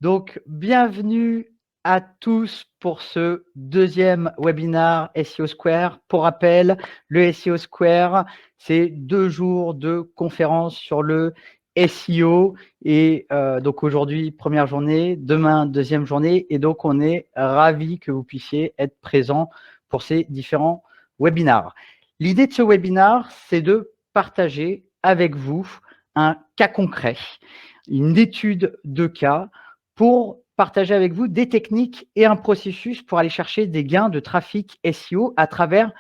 Donc, bienvenue à tous pour ce deuxième webinaire SEO Square. Pour rappel, le SEO Square, c'est 2 jours de conférences sur le SEO. Et donc aujourd'hui, première journée, demain, deuxième journée. Et donc, on est ravis que vous puissiez être présents pour ces différents webinaires. L'idée de ce webinaire, c'est de partager avec vous un cas concret, une étude de cas pour partager avec vous des techniques et un processus pour aller chercher des gains de trafic SEO à travers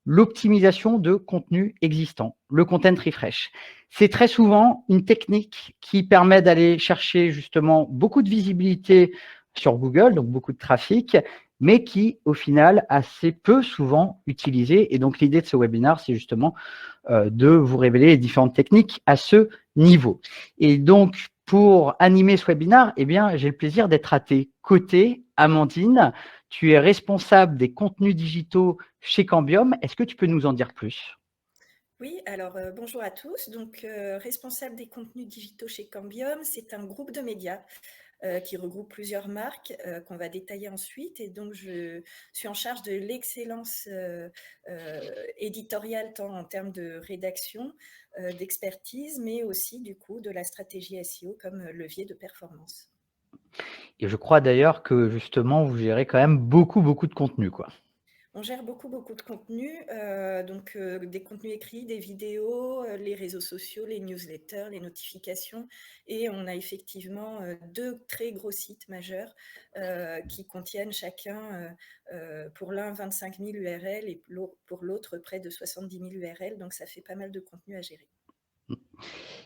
l'optimisation de contenu existant, le content refresh. C'est très souvent une technique qui permet d'aller chercher justement beaucoup de visibilité sur Google, donc beaucoup de trafic, mais qui, au final, assez peu souvent utilisée. Et donc, l'idée de ce webinaire, c'est justement de vous révéler les différentes techniques à ce niveau. Et donc, pour animer ce webinaire, eh bien, j'ai le plaisir d'être à tes côtés. Amandine, tu es responsable des contenus digitaux chez Cambium. Est-ce que tu peux nous en dire plus? Oui, alors bonjour à tous. Donc, responsable des contenus digitaux chez Cambium, c'est un groupe de médias qui regroupe plusieurs marques qu'on va détailler ensuite. Et donc, je suis en charge de l'excellence éditoriale, tant en termes de rédaction, d'expertise, mais aussi du coup de la stratégie SEO comme levier de performance. Et je crois d'ailleurs que justement, vous gérez quand même beaucoup de contenu, quoi. On gère beaucoup de contenus, donc des contenus écrits, des vidéos, les réseaux sociaux, les newsletters, les notifications, et on a effectivement 2 très gros sites majeurs qui contiennent chacun, pour l'un 25 000 URL et pour l'autre près de 70 000 URL, donc ça fait pas mal de contenu à gérer.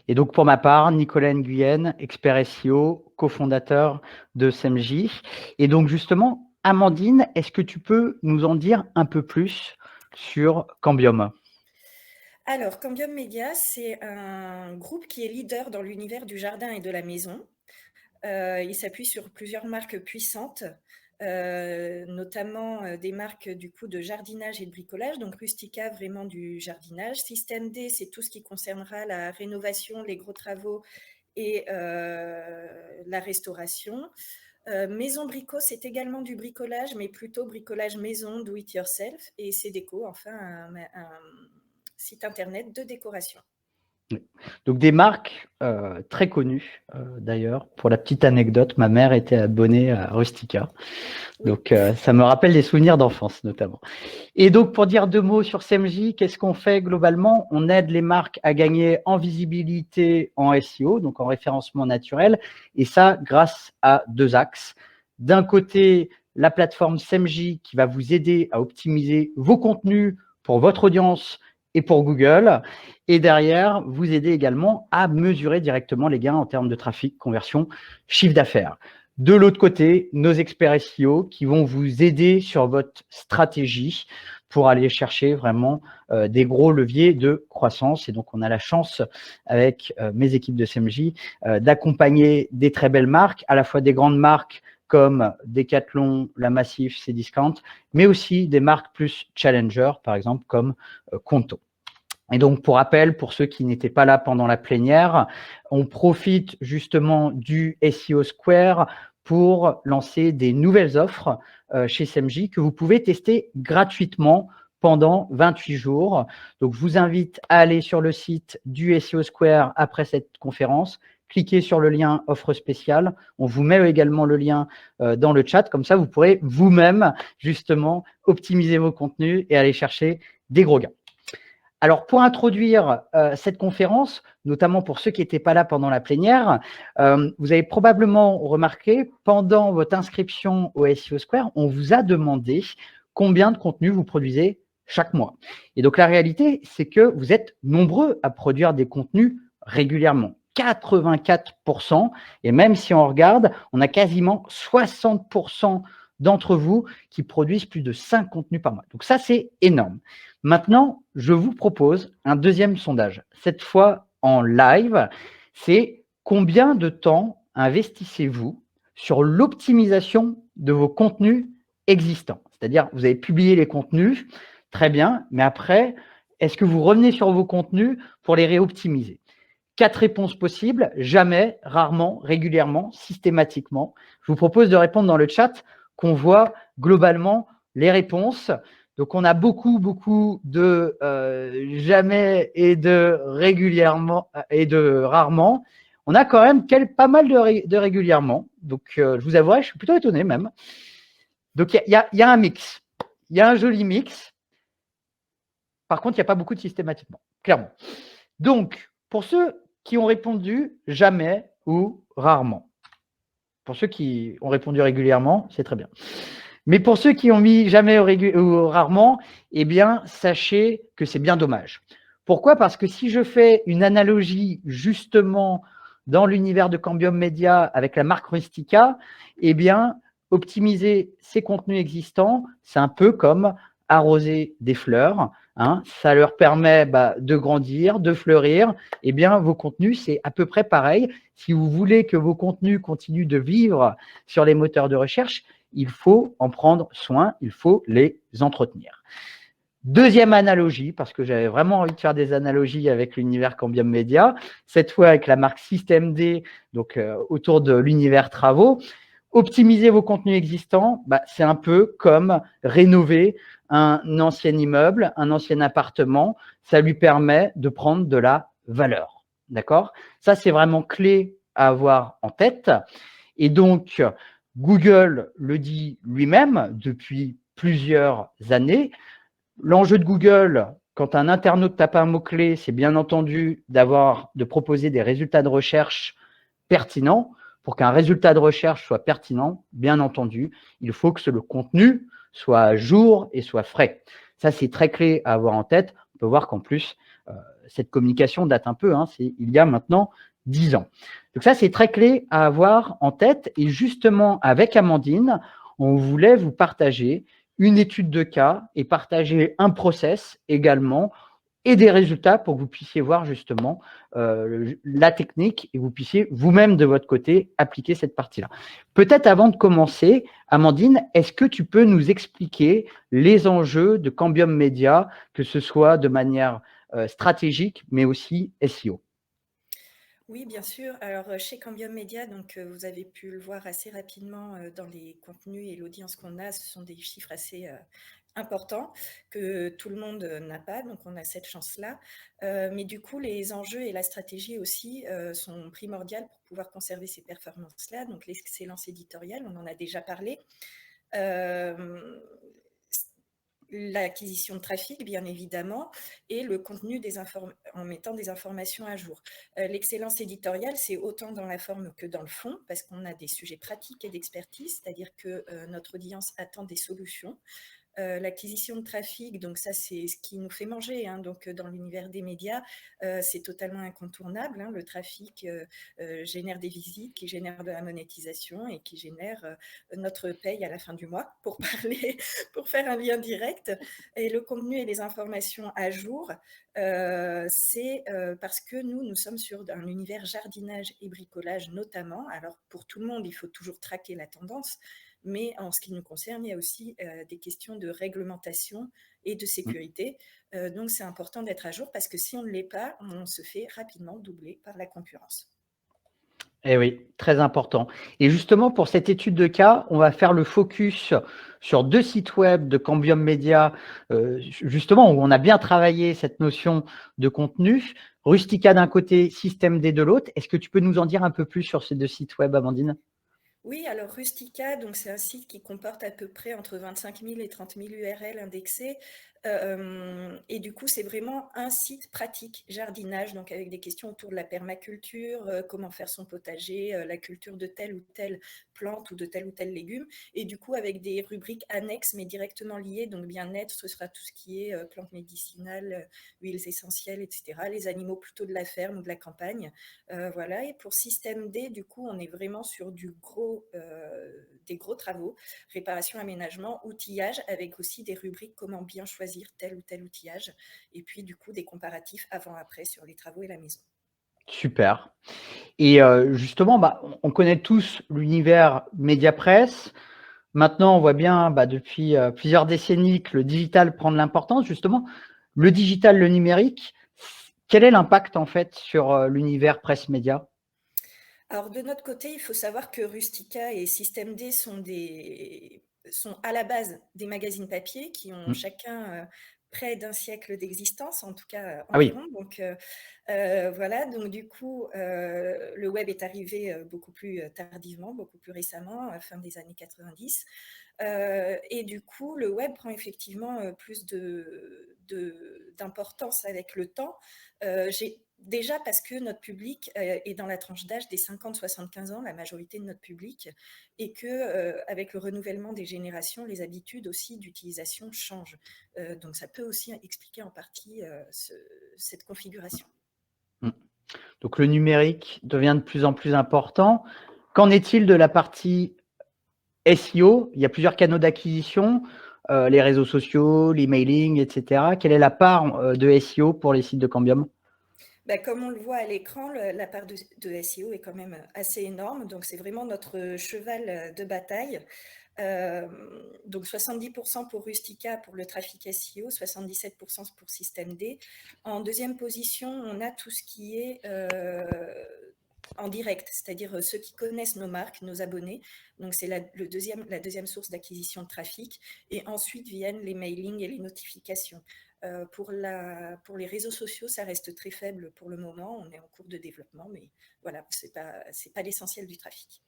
Et donc, pour ma part, Nicolas Nguyen, expert SEO, cofondateur de SEMJ. Et donc, justement, Amandine, est-ce que tu peux nous en dire un peu plus sur Cambium? Alors, Cambium Media, c'est un groupe qui est leader dans l'univers du jardin et de la maison. Il s'appuie sur plusieurs marques puissantes, notamment des marques du coup de jardinage et de bricolage. Donc Rustica, vraiment du jardinage. Système D, c'est tout ce qui concernera la rénovation, les gros travaux et la restauration. Maison Brico, c'est également du bricolage, mais plutôt bricolage maison, do it yourself. Et Cédeco, enfin, un site internet de décoration. Donc des marques très connues d'ailleurs. Pour la petite anecdote, ma mère était abonnée à Rustica. Oui. Donc ça me rappelle des souvenirs d'enfance notamment. Et donc pour dire 2 mots sur CMJ, qu'est-ce qu'on fait globalement? On aide les marques à gagner en visibilité en SEO, donc en référencement naturel, et ça grâce à 2 axes. D'un côté, la plateforme SEMJ qui va vous aider à optimiser vos contenus pour votre audience et pour Google. Et derrière, vous aider également à mesurer directement les gains en termes de trafic, conversion, chiffre d'affaires. De l'autre côté, nos experts SEO qui vont vous aider sur votre stratégie pour aller chercher vraiment des gros leviers de croissance. Et donc, on a la chance, avec mes équipes de CMJ, d'accompagner des très belles marques, à la fois des grandes marques comme Decathlon, La Massif, Cdiscount, mais aussi des marques plus challenger, par exemple, comme Conto. Et donc, pour rappel, pour ceux qui n'étaient pas là pendant la plénière, on profite justement du SEO Square pour lancer des nouvelles offres chez SMJ que vous pouvez tester gratuitement pendant 28 jours. Donc, je vous invite à aller sur le site du SEO Square après cette conférence, cliquez sur le lien offre spéciale. On vous met également le lien dans le chat. Comme ça, vous pourrez vous-même justement optimiser vos contenus et aller chercher des gros gains. Alors, pour introduire cette conférence, notamment pour ceux qui n'étaient pas là pendant la plénière, vous avez probablement remarqué, pendant votre inscription au SEO Square, on vous a demandé combien de contenu vous produisez chaque mois. Et donc, la réalité, c'est que vous êtes nombreux à produire des contenus régulièrement. 84%, et même si on regarde, on a quasiment 60% d'entre vous qui produisent plus de 5 contenus par mois. Donc ça, c'est énorme. Maintenant, je vous propose un deuxième sondage, cette fois en live. C'est combien de temps investissez-vous sur l'optimisation de vos contenus existants? C'est-à-dire, vous avez publié les contenus, très bien, mais après, est-ce que vous revenez sur vos contenus pour les réoptimiser? 4 réponses possibles, jamais, rarement, régulièrement, systématiquement. Je vous propose de répondre dans le chat qu'on voit globalement les réponses. Donc, on a beaucoup de jamais et de régulièrement et de rarement. On a quand même pas mal de régulièrement. Donc, je vous avouerai, je suis plutôt étonné même. Donc, il y a un mix. Il y a un joli mix. Par contre, il n'y a pas beaucoup de systématiquement, clairement. Donc, pour ceux qui ont répondu jamais ou rarement, pour ceux qui ont répondu régulièrement, c'est très bien. Mais pour ceux qui ont mis jamais ou rarement, eh bien, sachez que c'est bien dommage. Pourquoi? Parce que si je fais une analogie justement dans l'univers de Cambium Media avec la marque Rustica, eh bien, optimiser ses contenus existants, c'est un peu comme arroser des fleurs. Hein, ça leur permet de grandir, de fleurir. Eh bien, vos contenus, c'est à peu près pareil. Si vous voulez que vos contenus continuent de vivre sur les moteurs de recherche, il faut en prendre soin, il faut les entretenir. Deuxième analogie, parce que j'avais vraiment envie de faire des analogies avec l'univers Cambium Media, cette fois avec la marque Systemd, donc autour de l'univers travaux. Optimiser vos contenus existants, c'est un peu comme rénover un ancien immeuble, un ancien appartement. Ça lui permet de prendre de la valeur. D'accord? Ça, c'est vraiment clé à avoir en tête. Et donc, Google le dit lui-même depuis plusieurs années. L'enjeu de Google, quand un internaute tape un mot-clé, c'est bien entendu de proposer des résultats de recherche pertinents. Pour qu'un résultat de recherche soit pertinent, bien entendu, il faut que le contenu soit à jour et soit frais. Ça, c'est très clé à avoir en tête. On peut voir qu'en plus, cette communication date un peu, il y a maintenant 10 ans. Donc ça, c'est très clé à avoir en tête. Et justement, avec Amandine, on voulait vous partager une étude de cas et partager un process également et des résultats pour que vous puissiez voir justement la technique et vous puissiez vous-même de votre côté appliquer cette partie-là. Peut-être avant de commencer, Amandine, est-ce que tu peux nous expliquer les enjeux de Cambium Media, que ce soit de manière stratégique, mais aussi SEO? Oui, bien sûr. Alors, chez Cambium Media, donc, vous avez pu le voir assez rapidement dans les contenus et l'audience qu'on a, ce sont des chiffres assez importants que tout le monde n'a pas, donc on a cette chance-là. Mais du coup, les enjeux et la stratégie aussi sont primordiales pour pouvoir conserver ces performances-là. Donc, l'excellence éditoriale, on en a déjà parlé. L'acquisition de trafic, bien évidemment, et le contenu en mettant des informations à jour. L'excellence éditoriale, c'est autant dans la forme que dans le fond, parce qu'on a des sujets pratiques et d'expertise, c'est-à-dire que notre audience attend des solutions. L'acquisition de trafic, donc ça c'est ce qui nous fait manger, donc dans l'univers des médias, c'est totalement incontournable. Le trafic génère des visites, qui génèrent de la monétisation et qui génère notre paye à la fin du mois, pour parler, pour faire un lien direct. Et le contenu et les informations à jour, c'est parce que nous sommes sur un univers jardinage et bricolage notamment. Alors pour tout le monde, il faut toujours traquer la tendance. Mais en ce qui nous concerne, il y a aussi des questions de réglementation et de sécurité. Donc, c'est important d'être à jour parce que si on ne l'est pas, on se fait rapidement doubler par la concurrence. Eh oui, très important. Et justement, pour cette étude de cas, on va faire le focus sur 2 sites web de Cambium Media, justement, où on a bien travaillé cette notion de contenu. Rustica d'un côté, Systemd de l'autre. Est-ce que tu peux nous en dire un peu plus sur ces 2 sites web, Amandine? Oui, alors Rustica, donc c'est un site qui comporte à peu près entre 25 000 et 30 000 URL indexés. Et du coup, c'est vraiment un site pratique, jardinage, donc avec des questions autour de la permaculture, comment faire son potager, la culture de telle ou telle plante ou de tel ou tel légume. Et du coup, avec des rubriques annexes, mais directement liées. Donc, bien-être, ce sera tout ce qui est plantes médicinales, huiles essentielles, etc. Les animaux plutôt de la ferme ou de la campagne. Voilà. Et pour Systemd, du coup, on est vraiment sur des gros travaux, réparation, aménagement, outillage, avec aussi des rubriques comment bien choisir tel ou tel outillage, et puis du coup des comparatifs avant-après sur les travaux et la maison. Super. Et justement, on connaît tous l'univers Mediapresse. Maintenant, on voit bien depuis plusieurs décennies que le digital prend de l'importance. Justement, le digital, le numérique, Quel est l'impact en fait sur l'univers presse média? Alors de notre côté, il faut savoir que Rustica et Système D sont à la base des magazines papier qui ont Mm. chacun près d'un siècle d'existence, en tout cas Ah oui, environ. Donc voilà, donc du coup, le web est arrivé beaucoup plus tardivement, beaucoup plus récemment, à la fin des années 90. Et du coup, le web prend effectivement plus d'importance avec le temps. Déjà parce que notre public est dans la tranche d'âge des 50-75 ans, la majorité de notre public, et que avec le renouvellement des générations, les habitudes aussi d'utilisation changent. Donc ça peut aussi expliquer en partie cette configuration. Mm. Donc le numérique devient de plus en plus important. Qu'en est-il de la partie SEO? Il y a plusieurs canaux d'acquisition, les réseaux sociaux, l'emailing, etc. Quelle est la part de SEO pour les sites de Cambium? Bah, comme on le voit à l'écran, la part de SEO est quand même assez énorme. Donc, c'est vraiment notre cheval de bataille. Donc, 70% pour Rustica pour le trafic SEO, 77% pour Système D. En deuxième position, on a tout ce qui est en direct, c'est-à-dire ceux qui connaissent nos marques, nos abonnés. Donc, c'est la deuxième source d'acquisition de trafic. Et ensuite viennent les mailings et les notifications. Pour les réseaux sociaux, ça reste très faible pour le moment. On est en cours de développement, mais voilà, c'est pas l'essentiel du trafic.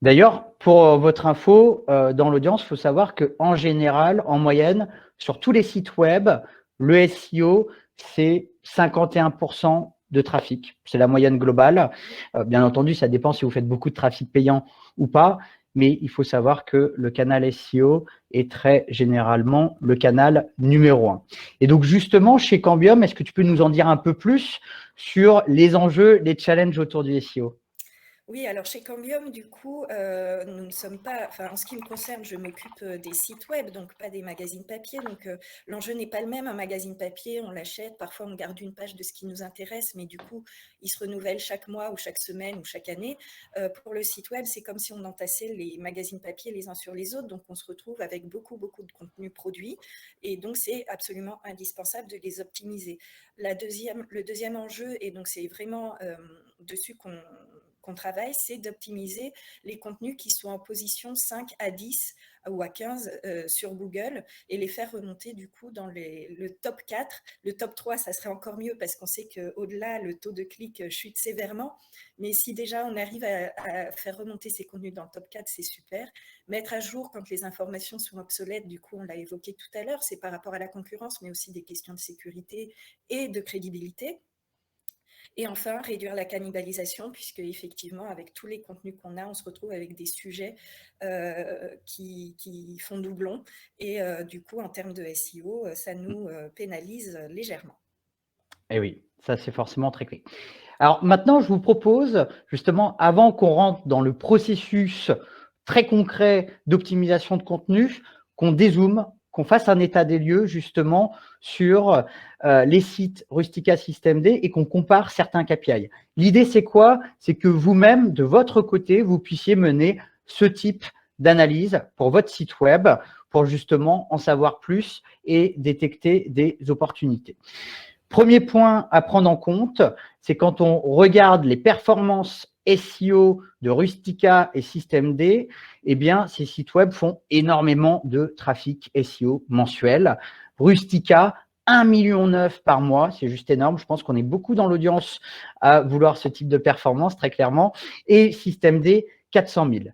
D'ailleurs, pour votre info, dans l'audience, il faut savoir qu'en général, en moyenne, sur tous les sites web, le SEO, c'est 51% de trafic. C'est la moyenne globale. Bien entendu, ça dépend si vous faites beaucoup de trafic payant ou pas, mais il faut savoir que le canal SEO est très généralement le canal numéro 1. Et donc, justement, chez Cambium, est-ce que tu peux nous en dire un peu plus sur les enjeux, les challenges autour du SEO? Oui, alors chez Cambium, du coup, nous ne sommes pas, enfin, en ce qui me concerne, je m'occupe des sites web, donc pas des magazines papier. Donc, l'enjeu n'est pas le même. Un magazine papier, on l'achète, parfois on garde une page de ce qui nous intéresse, mais du coup, il se renouvelle chaque mois ou chaque semaine ou chaque année. Pour le site web, c'est comme si on entassait les magazines papier les uns sur les autres, donc on se retrouve avec beaucoup, beaucoup de contenu produit, et donc c'est absolument indispensable de les optimiser. Le deuxième enjeu, et donc c'est vraiment dessus qu'on travaille, c'est d'optimiser les contenus qui sont en position 5 à 10 ou à 15 sur Google et les faire remonter du coup dans le top 4. Le top 3, ça serait encore mieux parce qu'on sait qu'au-delà, le taux de clic chute sévèrement. Mais si déjà on arrive à faire remonter ces contenus dans le top 4, c'est super. Mettre à jour quand les informations sont obsolètes, du coup, on l'a évoqué tout à l'heure, c'est par rapport à la concurrence, mais aussi des questions de sécurité et de crédibilité. Et enfin, réduire la cannibalisation, puisque effectivement, avec tous les contenus qu'on a, on se retrouve avec des sujets qui font doublon. Et du coup, en termes de SEO, ça nous pénalise légèrement. Eh oui, ça c'est forcément très clé. Alors maintenant, je vous propose justement, avant qu'on rentre dans le processus très concret d'optimisation de contenu, qu'on dézoome, qu'on fasse un état des lieux justement sur les sites Rustica Système D et qu'on compare certains KPI. L'idée, c'est quoi? C'est que vous-même, de votre côté, vous puissiez mener ce type d'analyse pour votre site web pour justement en savoir plus et détecter des opportunités. Premier point à prendre en compte, c'est quand on regarde les performances SEO de Rustica et Système D, eh bien, ces sites web font énormément de trafic SEO mensuel. Rustica, 1,9 million par mois, c'est juste énorme. Je pense qu'on est beaucoup dans l'audience à vouloir ce type de performance, très clairement. Et Système D, 400 000.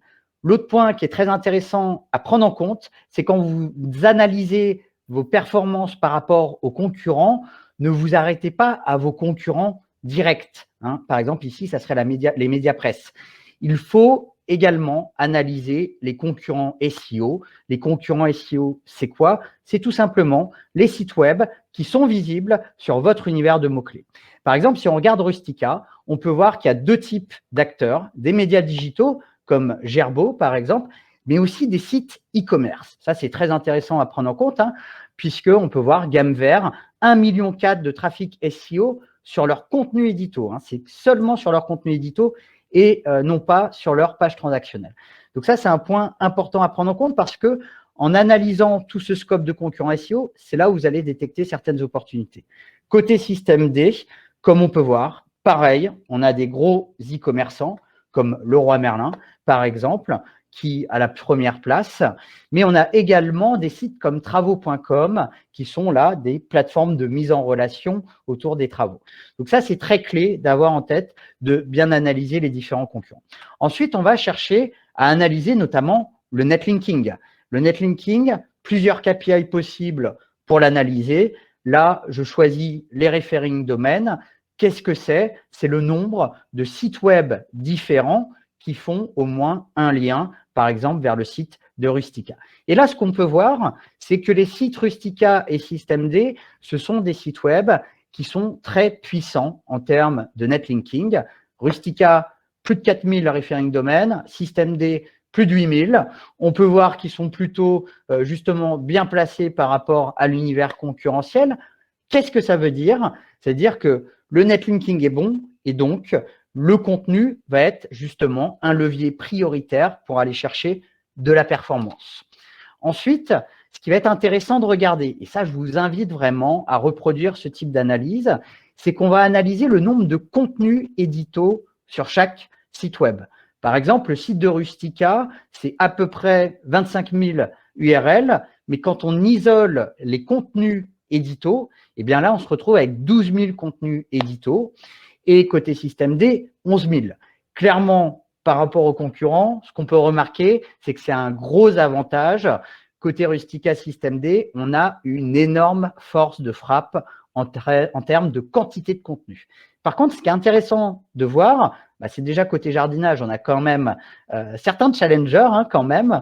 L'autre point qui est très intéressant à prendre en compte, c'est quand vous analysez vos performances par rapport aux concurrents, ne vous arrêtez pas à vos concurrents directs. Hein. Par exemple, ici, ça serait les médias presse. Il faut également analyser les concurrents SEO. Les concurrents SEO, c'est quoi? C'est tout simplement les sites web qui sont visibles sur votre univers de mots-clés. Par exemple, si on regarde Rustica, on peut voir qu'il y a deux types d'acteurs, des médias digitaux comme Gerbo, par exemple, mais aussi des sites e-commerce. Ça, c'est très intéressant à prendre en compte, hein, puisqu'on peut voir Gamme Vert, 1,4 million de trafic SEO sur leur contenu édito. Hein. C'est seulement sur leur contenu édito et non pas sur leur page transactionnelle. Donc ça, c'est un point important à prendre en compte parce que en analysant tout ce scope de concurrents SEO, c'est là où vous allez détecter certaines opportunités. Côté Système D, comme on peut voir, pareil, on a des gros e-commerçants comme Leroy Merlin, par exemple, qui a la première place, mais on a également des sites comme travaux.com qui sont là des plateformes de mise en relation autour des travaux. Donc ça, c'est très clé d'avoir en tête de bien analyser les différents concurrents. Ensuite, on va chercher à analyser notamment le netlinking. Le netlinking, plusieurs KPI possibles pour l'analyser. Là, je choisis les referring domaines. Qu'est-ce que c'est? C'est le nombre de sites web différents qui font au moins un lien, par exemple, vers le site de Rustica. Et là, ce qu'on peut voir, c'est que les sites Rustica et Systemd, ce sont des sites web qui sont très puissants en termes de netlinking. Rustica, plus de 4000 referring domaines, Systemd, plus de 8000. On peut voir qu'ils sont plutôt justement bien placés par rapport à l'univers concurrentiel. Qu'est-ce que ça veut dire? C'est-à-dire que le netlinking est bon et donc le contenu va être justement un levier prioritaire pour aller chercher de la performance. Ensuite, ce qui va être intéressant de regarder, et ça je vous invite vraiment à reproduire ce type d'analyse, c'est qu'on va analyser le nombre de contenus éditos sur chaque site web. Par exemple, le site de Rustica, c'est à peu près 25 000 URL, mais quand on isole les contenus éditos, eh bien là, on se retrouve avec 12 000 contenus éditos et côté Systemd, 11 000. Clairement, par rapport aux concurrents, ce qu'on peut remarquer, c'est que c'est un gros avantage. Côté Rustica Systemd, on a une énorme force de frappe en termes de quantité de contenu. Par contre, ce qui est intéressant de voir, c'est déjà côté jardinage, on a quand même certains challengers quand même,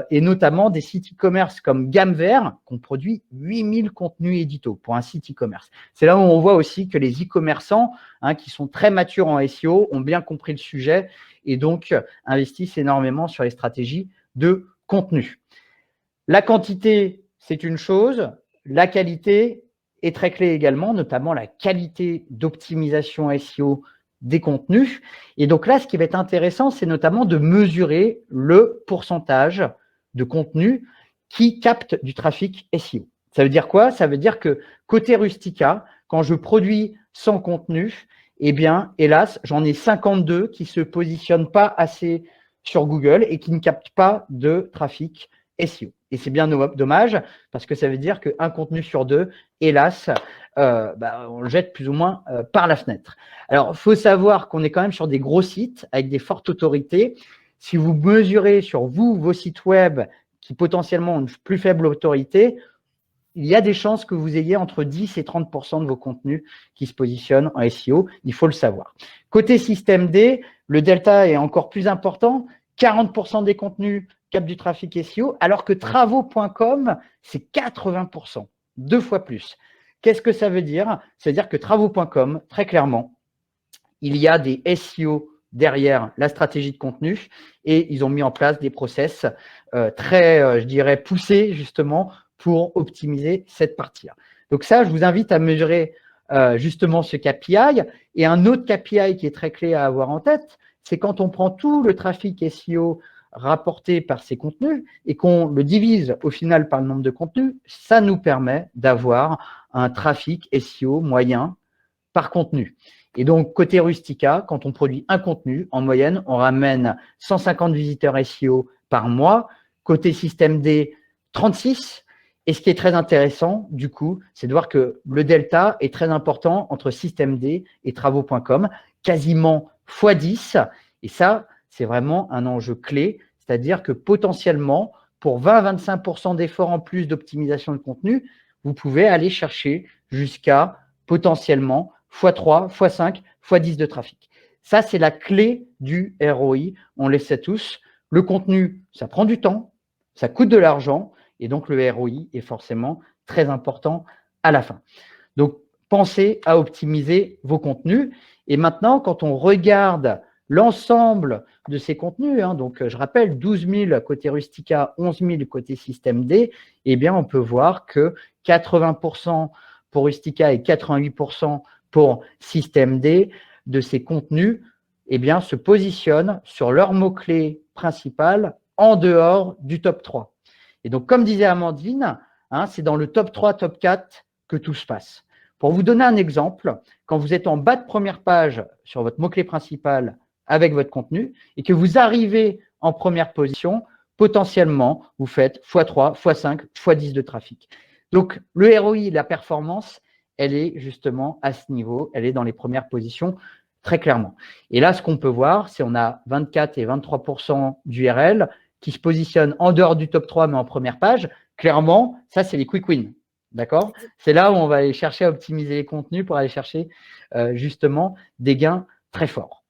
et notamment des sites e-commerce comme Gamme Vert qui ont produit 8000 contenus éditos pour un site e-commerce. C'est là où on voit aussi que les e-commerçants qui sont très matures en SEO ont bien compris le sujet et donc investissent énormément sur les stratégies de contenu. La quantité, c'est une chose, la qualité est très clé également, notamment la qualité d'optimisation SEO des contenus. Et donc là, ce qui va être intéressant, c'est notamment de mesurer le pourcentage de contenus qui captent du trafic SEO. Ça veut dire quoi? Ça veut dire que côté Rustica, quand je produis 100 contenus, eh bien, hélas, j'en ai 52 qui ne se positionnent pas assez sur Google et qui ne captent pas de trafic SEO. Et c'est bien dommage parce que ça veut dire qu'un contenu sur deux, hélas, on le jette plus ou moins par la fenêtre. Alors, il faut savoir qu'on est quand même sur des gros sites avec des fortes autorités. Si vous mesurez sur vos sites web qui potentiellement ont une plus faible autorité, il y a des chances que vous ayez entre 10 et 30% de vos contenus qui se positionnent en SEO. Il faut le savoir. Côté Systemd, le delta est encore plus important. 40% des contenus captent du trafic SEO, alors que travaux.com, c'est 80%, 2 fois plus. Qu'est-ce que ça veut dire? C'est-à-dire que travaux.com, très clairement, il y a des SEO derrière la stratégie de contenu et ils ont mis en place des process très, je dirais, poussés justement pour optimiser cette partie-là. Donc ça, je vous invite à mesurer justement ce KPI. Et un autre KPI qui est très clé à avoir en tête, c'est quand on prend tout le trafic SEO rapporté par ces contenus et qu'on le divise au final par le nombre de contenus, ça nous permet d'avoir un trafic SEO moyen par contenu. Et donc, côté Rustica, quand on produit un contenu, en moyenne, on ramène 150 visiteurs SEO par mois. Côté Systemd, 36. Et ce qui est très intéressant, du coup, c'est de voir que le delta est très important entre Systemd et travaux.com, quasiment x10. Et ça, c'est vraiment un enjeu clé. C'est-à-dire que potentiellement, pour 20-25% d'efforts en plus d'optimisation de contenu, vous pouvez aller chercher jusqu'à potentiellement x3, x5, x10 de trafic. Ça, c'est la clé du ROI. On le sait tous. Le contenu, ça prend du temps, ça coûte de l'argent, et donc le ROI est forcément très important à la fin. Donc, pensez à optimiser vos contenus. Et maintenant, quand on regarde l'ensemble de ces contenus, donc je rappelle 12 000 côté Rustica, 11 000 côté Systemd, eh bien, on peut voir que 80% pour Rustica et 88% pour Systemd de ces contenus eh bien, se positionnent sur leur mot-clé principal en dehors du top 3. Et donc, comme disait Amandine, c'est dans le top 3, top 4 que tout se passe. Pour vous donner un exemple, quand vous êtes en bas de première page sur votre mot-clé principal avec votre contenu et que vous arrivez en première position, potentiellement, vous faites x3, x5, x10 de trafic. Donc, le ROI, la performance, elle est justement à ce niveau, elle est dans les premières positions, très clairement. Et là, ce qu'on peut voir, c'est qu'on a 24 et 23% d'URL qui se positionnent en dehors du top 3, mais en première page. Clairement, ça, c'est les quick wins. D'accord? C'est là où on va aller chercher à optimiser les contenus pour aller chercher justement des gains très forts.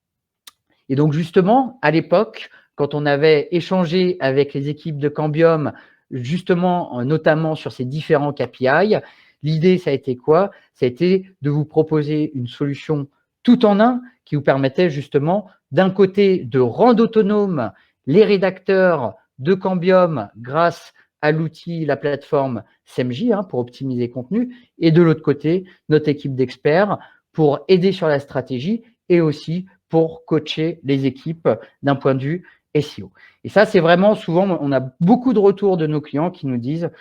Et donc, justement, à l'époque, quand on avait échangé avec les équipes de Cambium, justement, notamment sur ces différents KPI, l'idée, ça a été quoi? Ça a été de vous proposer une solution tout en un qui vous permettait justement, d'un côté, de rendre autonome les rédacteurs de Cambium grâce à l'outil, la plateforme SEMJ pour optimiser les contenus, et de l'autre côté, notre équipe d'experts pour aider sur la stratégie et aussi pour coacher les équipes d'un point de vue SEO. Et ça, c'est vraiment souvent, on a beaucoup de retours de nos clients qui nous disent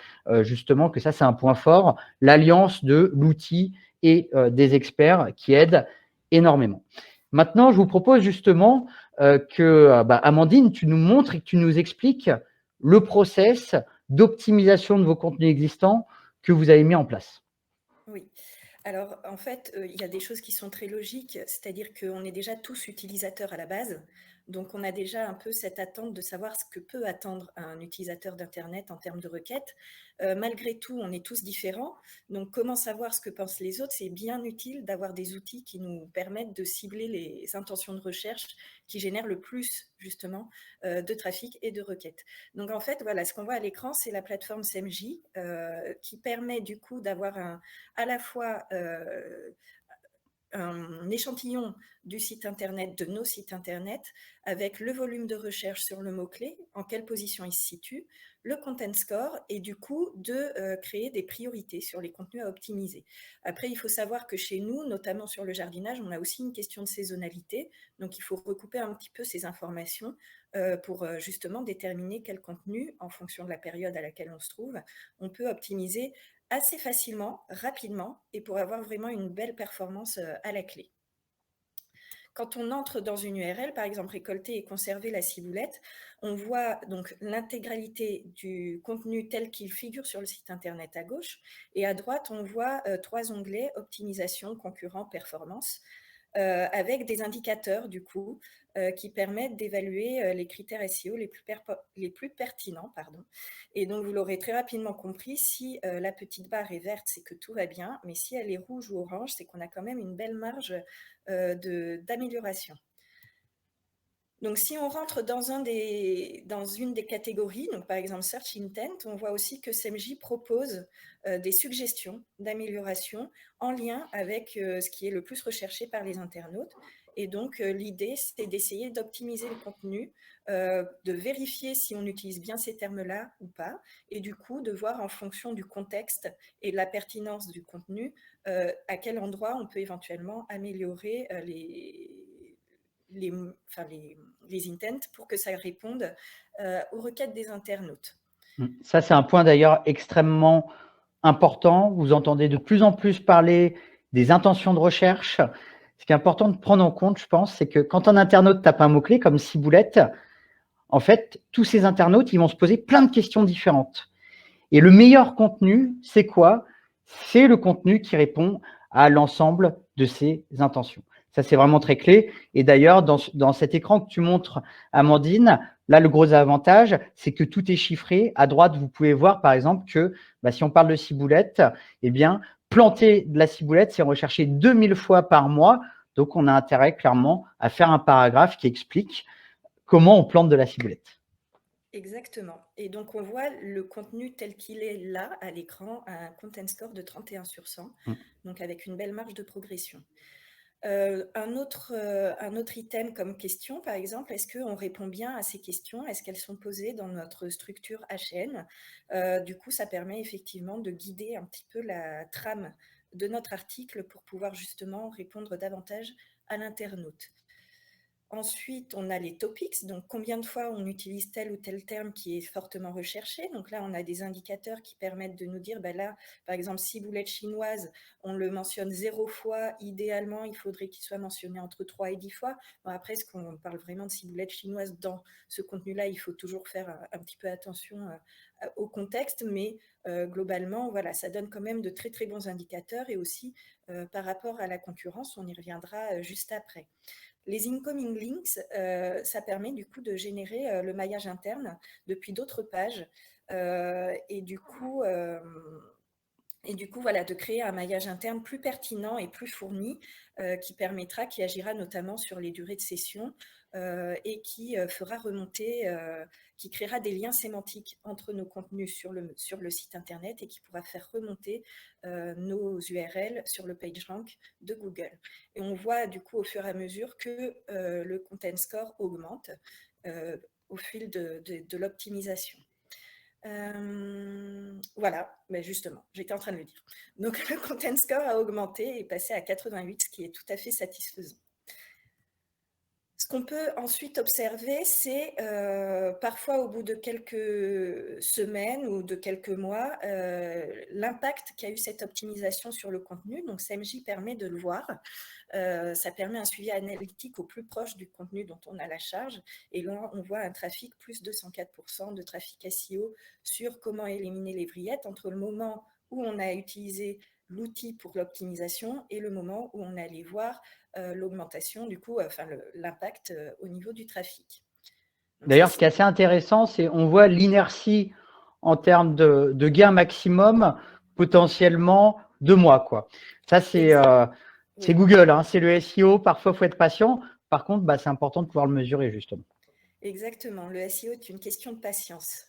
justement que ça, c'est un point fort, l'alliance de l'outil et des experts qui aident énormément. Maintenant, je vous propose justement que, Amandine, tu nous montres et que tu nous expliques le process d'optimisation de vos contenus existants que vous avez mis en place. Oui. Alors, en fait, il y a des choses qui sont très logiques, c'est-à-dire qu'on est déjà tous utilisateurs à la base. Donc, on a déjà un peu cette attente de savoir ce que peut attendre un utilisateur d'Internet en termes de requêtes. Malgré tout, on est tous différents. Donc, comment savoir ce que pensent les autres? C'est bien utile d'avoir des outils qui nous permettent de cibler les intentions de recherche qui génèrent le plus, justement, de trafic et de requêtes. Donc, en fait, voilà, ce qu'on voit à l'écran, c'est la plateforme SEMJ qui permet du coup d'avoir à la fois un échantillon du site internet, de nos sites internet, avec le volume de recherche sur le mot-clé, en quelle position il se situe, le content score, et du coup de créer des priorités sur les contenus à optimiser. Après, il faut savoir que chez nous, notamment sur le jardinage, on a aussi une question de saisonnalité, donc il faut recouper un petit peu ces informations pour justement déterminer quel contenu, en fonction de la période à laquelle on se trouve, on peut optimiser assez facilement, rapidement, et pour avoir vraiment une belle performance à la clé. Quand on entre dans une URL, par exemple récolter et conserver la ciboulette, on voit donc l'intégralité du contenu tel qu'il figure sur le site internet à gauche, et à droite on voit 3 onglets optimisation, concurrent, performance, avec des indicateurs du coup qui permettent d'évaluer les critères SEO les plus pertinents. Pardon. Et donc vous l'aurez très rapidement compris, si la petite barre est verte, c'est que tout va bien, mais si elle est rouge ou orange, c'est qu'on a quand même une belle marge d'amélioration. Donc, si on rentre dans une des catégories, donc par exemple Search Intent, on voit aussi que SEMJ propose des suggestions d'amélioration en lien avec ce qui est le plus recherché par les internautes. Et donc, l'idée, c'est d'essayer d'optimiser le contenu, de vérifier si on utilise bien ces termes-là ou pas, et du coup, de voir en fonction du contexte et de la pertinence du contenu, à quel endroit on peut éventuellement améliorer les intents pour que ça réponde aux requêtes des internautes. Ça, c'est un point d'ailleurs extrêmement important. Vous entendez de plus en plus parler des intentions de recherche. Ce qui est important de prendre en compte, je pense, c'est que quand un internaute tape un mot-clé comme ciboulette, en fait, tous ces internautes, ils vont se poser plein de questions différentes. Et le meilleur contenu, c'est quoi? C'est le contenu qui répond à l'ensemble de ces intentions. Ça, c'est vraiment très clé. Et d'ailleurs, dans cet écran que tu montres, Amandine, là, le gros avantage, c'est que tout est chiffré. À droite, vous pouvez voir, par exemple, que si on parle de ciboulette, eh bien, planter de la ciboulette, c'est recherché 2000 fois par mois. Donc, on a intérêt, clairement, à faire un paragraphe qui explique comment on plante de la ciboulette. Exactement. Et donc, on voit le contenu tel qu'il est là, à l'écran, un content score de 31 sur 100, donc avec une belle marge de progression. Un autre item comme question, par exemple, est-ce qu'on répond bien à ces questions? Est-ce qu'elles sont posées dans notre structure HN? Du coup, ça permet effectivement de guider un petit peu la trame de notre article pour pouvoir justement répondre davantage à l'internaute. Ensuite, on a les topics, donc combien de fois on utilise tel ou tel terme qui est fortement recherché. Donc là, on a des indicateurs qui permettent de nous dire, ben là, par exemple, ciboulette chinoise, on le mentionne 0 fois. Idéalement, il faudrait qu'il soit mentionné entre 3 et 10 fois. Bon, après, est-ce qu'on parle vraiment de ciboulette chinoise dans ce contenu-là? Il faut toujours faire un petit peu attention au contexte, mais globalement, voilà, ça donne quand même de très, très bons indicateurs et aussi par rapport à la concurrence, on y reviendra juste après. Les incoming links, ça permet du coup de générer le maillage interne depuis d'autres pages et du coup, voilà, de créer un maillage interne plus pertinent et plus fourni qui agira notamment sur les durées de session et qui fera remonter, qui créera des liens sémantiques entre nos contenus sur le site internet et qui pourra faire remonter nos URL sur le PageRank de Google. Et on voit du coup au fur et à mesure que le content score augmente au fil de l'optimisation. Voilà, mais justement, j'étais en train de le dire. Donc le content score a augmenté et est passé à 88, ce qui est tout à fait satisfaisant. Ce qu'on peut ensuite observer, c'est parfois au bout de quelques semaines ou de quelques mois, l'impact qu'a eu cette optimisation sur le contenu. Donc SEMJ permet de le voir. Ça permet un suivi analytique au plus proche du contenu dont on a la charge. Et là, on voit un trafic plus de 104% de trafic SEO sur comment éliminer les vrillettes entre le moment où on a utilisé l'outil pour l'optimisation et le moment où on allait voir l'augmentation, du coup, l'impact au niveau du trafic. Donc D'ailleurs, ce qui est assez intéressant, c'est on voit l'inertie en termes de gain maximum potentiellement 2 mois, quoi. Ça, c'est oui. Google, hein, c'est le SEO. Parfois, il faut être patient. Par contre, bah, c'est important de pouvoir le mesurer, justement. Exactement. Le SEO est une question de patience.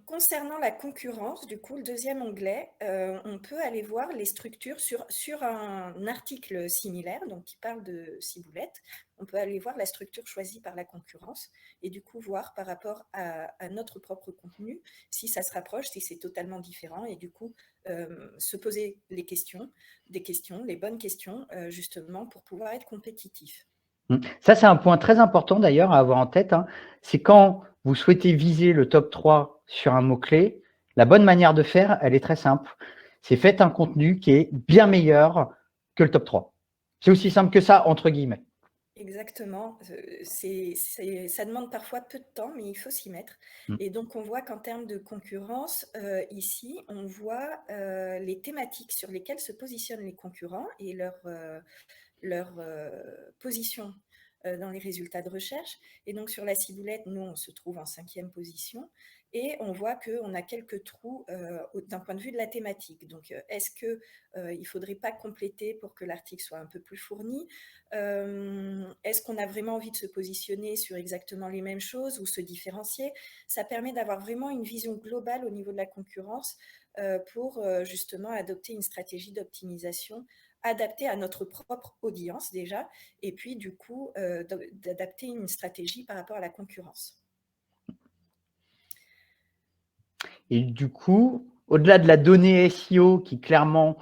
Concernant la concurrence, du coup, le deuxième onglet, on peut aller voir les structures sur un article similaire, donc qui parle de ciboulette. On peut aller voir la structure choisie par la concurrence et du coup voir par rapport à notre propre contenu si ça se rapproche, si c'est totalement différent et du coup se poser des questions, les bonnes questions justement pour pouvoir être compétitif. Ça, c'est un point très important d'ailleurs à avoir en tête, hein. C'est quand vous souhaitez viser le top 3 sur un mot-clé, la bonne manière de faire, elle est très simple. C'est faites un contenu qui est bien meilleur que le top 3. C'est aussi simple que ça, entre guillemets. Exactement. Ça demande parfois peu de temps, mais il faut s'y mettre. Mm. Et donc, on voit qu'en termes de concurrence, ici, on voit les thématiques sur lesquelles se positionnent les concurrents et leur position dans les résultats de recherche. Et donc, sur la ciboulette, nous, on se trouve en 5e position. Et on voit qu'on a quelques trous d'un point de vue de la thématique. Donc, est-ce qu'il ne faudrait pas compléter pour que l'article soit un peu plus fourni? Est-ce qu'on a vraiment envie de se positionner sur exactement les mêmes choses ou se différencier? Ça permet d'avoir vraiment une vision globale au niveau de la concurrence pour justement adopter une stratégie d'optimisation adaptée à notre propre audience déjà, et puis du coup d'adapter une stratégie par rapport à la concurrence. Et du coup, au-delà de la donnée SEO qui clairement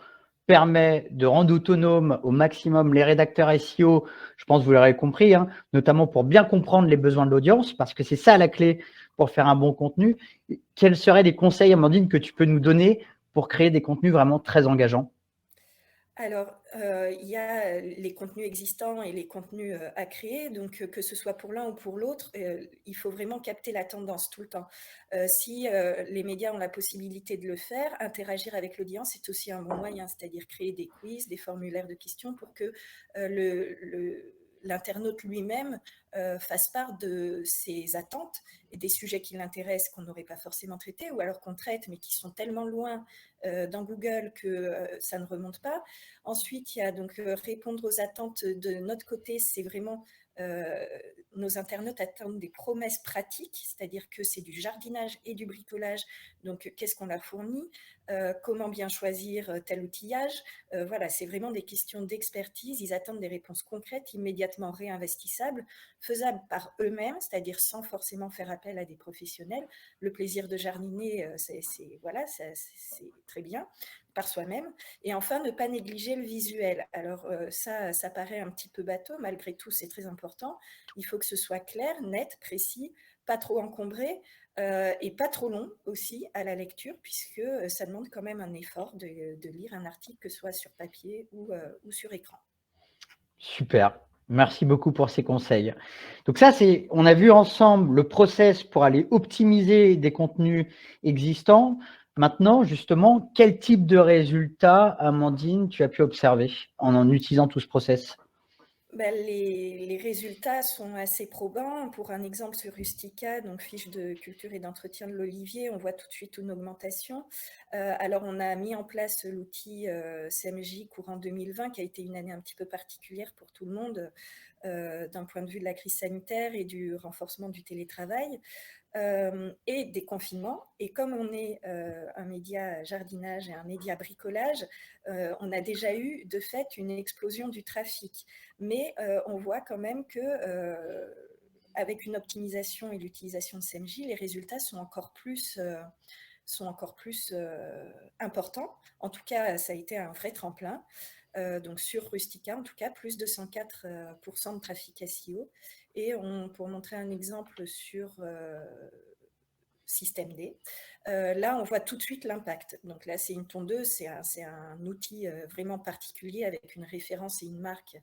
permet de rendre autonome au maximum les rédacteurs SEO, je pense que vous l'aurez compris, hein, notamment pour bien comprendre les besoins de l'audience, parce que c'est ça la clé pour faire un bon contenu. Quels seraient les conseils, Amandine, que tu peux nous donner pour créer des contenus vraiment très engageants? Alors, il y a les contenus existants et les contenus à créer. Donc, que ce soit pour l'un ou pour l'autre, il faut vraiment capter la tendance tout le temps. Si les médias ont la possibilité de le faire, interagir avec l'audience est aussi un bon moyen, c'est-à-dire créer des quiz, des formulaires de questions pour que l'internaute lui-même fasse part de ses attentes et des sujets qui l'intéressent qu'on n'aurait pas forcément traités ou alors qu'on traite mais qui sont tellement loin dans Google que ça ne remonte pas. Ensuite, il y a donc répondre aux attentes de notre côté, c'est vraiment nos internautes attendent des promesses pratiques, c'est-à-dire que c'est du jardinage et du bricolage. Donc, qu'est-ce qu'on leur fournit? Comment bien choisir tel outillage? Voilà, c'est vraiment des questions d'expertise. Ils attendent des réponses concrètes, immédiatement réinvestissables, faisables par eux-mêmes, c'est-à-dire sans forcément faire appel à des professionnels. Le plaisir de jardiner, voilà, c'est très bien. par soi-même. Et enfin, ne pas négliger le visuel. Alors ça paraît un petit peu bateau, malgré tout, c'est très important. Il faut que ce soit clair, net, précis, pas trop encombré et pas trop long aussi à la lecture, puisque ça demande quand même un effort de lire un article, que ce soit sur papier ou sur écran. Super. Merci beaucoup pour ces conseils. Donc ça, on a vu ensemble le process pour aller optimiser des contenus existants. Maintenant, justement, quel type de résultats, Amandine, tu as pu observer en utilisant tout ce process? Ben, les résultats sont assez probants. Pour un exemple sur Rustica, donc fiche de culture et d'entretien de l'olivier, on voit tout de suite une augmentation. Alors, on a mis en place l'outil CMJ courant 2020, qui a été une année un petit peu particulière pour tout le monde, d'un point de vue de la crise sanitaire et du renforcement du télétravail. Et des confinements. Et comme on est un média jardinage et un média bricolage, on a déjà eu de fait une explosion du trafic. Mais on voit quand même que avec une optimisation et l'utilisation de CMJ, les résultats sont encore plus importants. En tout cas, ça a été un vrai tremplin. Donc sur Rustica, en tout cas, plus de 104% de trafic SEO. Et pour montrer un exemple sur Système D, là, on voit tout de suite l'impact. Donc là, c'est une tondeuse, c'est un outil vraiment particulier avec une référence et une marque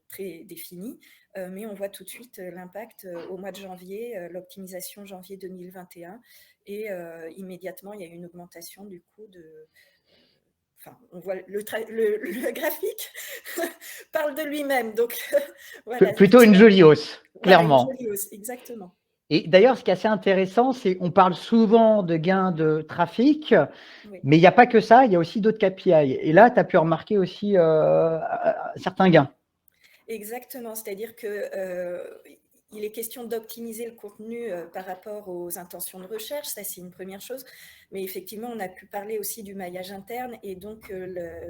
très définie, mais on voit tout de suite l'impact au mois de janvier, l'optimisation janvier 2021, et immédiatement, il y a une augmentation du coup de... Enfin, on voit le graphique parle de lui-même, donc voilà. Plutôt une jolie hausse, Voilà, une clairement. jolie hausse, exactement. Et d'ailleurs, ce qui est assez intéressant, c'est qu'on parle souvent de gains de trafic, Oui. mais il n'y a pas que ça, il y a aussi d'autres KPI. Et là, tu as pu remarquer aussi certains gains. Exactement, c'est-à-dire que il est question d'optimiser le contenu par rapport aux intentions de recherche, ça c'est une première chose, mais effectivement on a pu parler aussi du maillage interne, et donc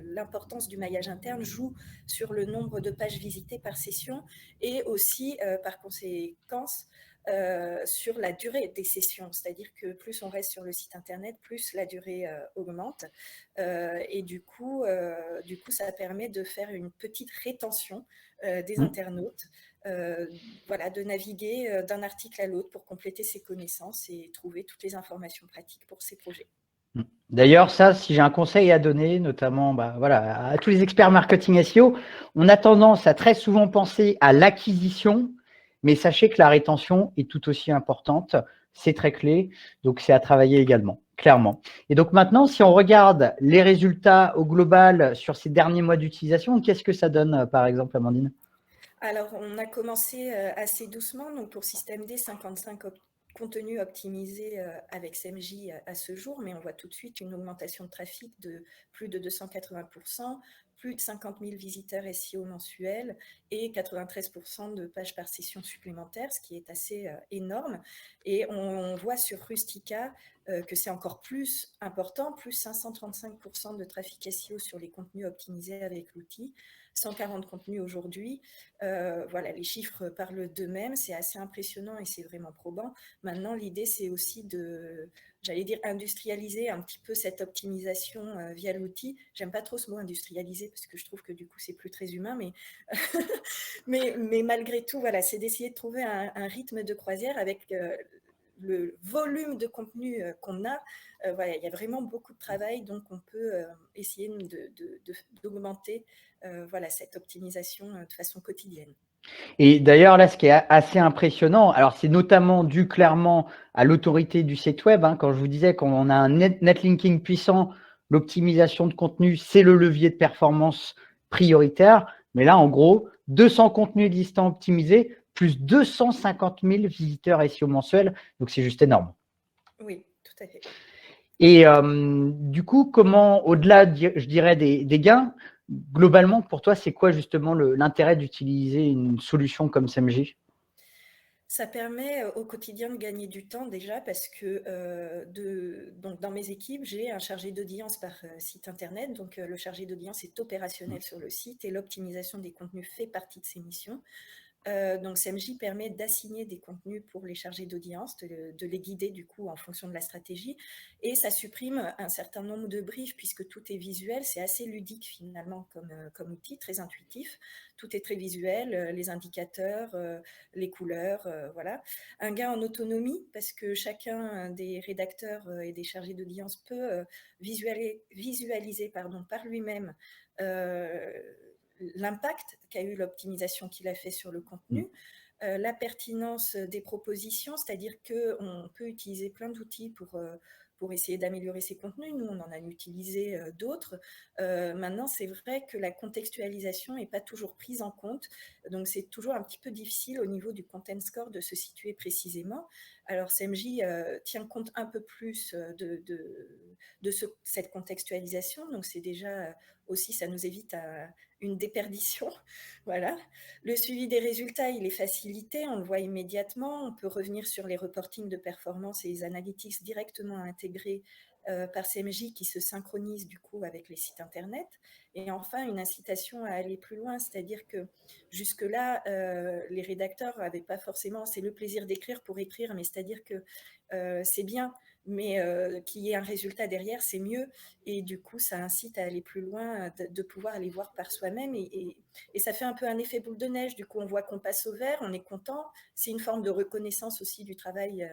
l'importance du maillage interne joue sur le nombre de pages visitées par session, et aussi par conséquence sur la durée des sessions, c'est-à-dire que plus on reste sur le site internet, plus la durée augmente, et du coup ça permet de faire une petite rétention des internautes, voilà, de naviguer d'un article à l'autre pour compléter ses connaissances et trouver toutes les informations pratiques pour ses projets. D'ailleurs, ça, si j'ai un conseil à donner, notamment voilà, à tous les experts marketing SEO, on a tendance à très souvent penser à l'acquisition, mais sachez que la rétention est tout aussi importante. C'est très clé, donc c'est à travailler également, clairement. Et donc maintenant, si on regarde les résultats au global sur ces derniers mois d'utilisation, qu'est-ce que ça donne, par exemple, Amandine? Alors, on a commencé assez doucement. Donc, pour Système D, 55 contenus optimisés avec CMJ à ce jour, mais on voit tout de suite une augmentation de trafic de plus de 280%, plus de 50 000 visiteurs SEO mensuels et 93% de pages par session supplémentaires, ce qui est assez énorme. Et on voit sur Rustica que c'est encore plus important, plus 535% de trafic SEO sur les contenus optimisés avec l'outil, 140 contenus aujourd'hui. Voilà, les chiffres parlent d'eux-mêmes, c'est assez impressionnant et c'est vraiment probant. Maintenant, l'idée, c'est aussi de, j'allais dire, industrialiser un petit peu cette optimisation via l'outil. J'aime pas trop ce mot industrialiser parce que je trouve que du coup, c'est plus très humain, mais malgré tout, voilà, c'est d'essayer de trouver un rythme de croisière avec le volume de contenu qu'on a. Voilà, il y a vraiment beaucoup de travail, donc on peut essayer d'augmenter voilà, cette optimisation de façon quotidienne. Et d'ailleurs, là, ce qui est assez impressionnant, alors c'est notamment dû clairement à l'autorité du site web. Quand je vous disais qu'on a un netlinking puissant, l'optimisation de contenu, c'est le levier de performance prioritaire. Mais là, en gros, 200 contenus existants optimisés, plus 250 000 visiteurs SEO mensuels. Donc, c'est juste énorme. Oui, tout à fait. Et du coup, comment, au-delà, je dirais, des gains, globalement, pour toi, c'est quoi justement l'intérêt d'utiliser une solution comme SMJ? Ça permet au quotidien de gagner du temps déjà parce que donc dans mes équipes, j'ai un chargé d'audience par site internet. Donc le chargé d'audience est opérationnel sur le site et l'optimisation des contenus fait partie de ses missions. Donc CMJ permet d'assigner des contenus pour les chargés d'audience, de les guider du coup en fonction de la stratégie, et ça supprime un certain nombre de briefs puisque tout est visuel, c'est assez ludique finalement comme outil, très intuitif, tout est très visuel, les indicateurs, les couleurs, voilà. Un gain en autonomie parce que chacun des rédacteurs et des chargés d'audience peut visualiser par lui-même l'impact qu'a eu l'optimisation qu'il a fait sur le contenu, la pertinence des propositions, c'est-à-dire qu'on peut utiliser plein d'outils pour essayer d'améliorer ses contenus. Nous, on en a utilisé d'autres. Maintenant, c'est vrai que la contextualisation n'est pas toujours prise en compte, donc c'est toujours un petit peu difficile au niveau du content score de se situer précisément. Alors, CMJ tient compte un peu plus cette contextualisation, donc c'est déjà aussi, ça nous évite une déperdition. Voilà. Le suivi des résultats, il est facilité, on le voit immédiatement. On peut revenir sur les reportings de performance et les analytics directement intégrés par CMJ qui se synchronisent du coup avec les sites internet. Et enfin, une incitation à aller plus loin, c'est-à-dire que jusque-là, les rédacteurs n'avaient pas forcément, c'est le plaisir d'écrire pour écrire, mais c'est-à-dire que c'est bien, mais qu'il y ait un résultat derrière, c'est mieux. Et du coup, ça incite à aller plus loin, de pouvoir aller voir par soi-même. Et ça fait un peu un effet boule de neige. Du coup, on voit qu'on passe au vert, on est content. C'est une forme de reconnaissance aussi du travail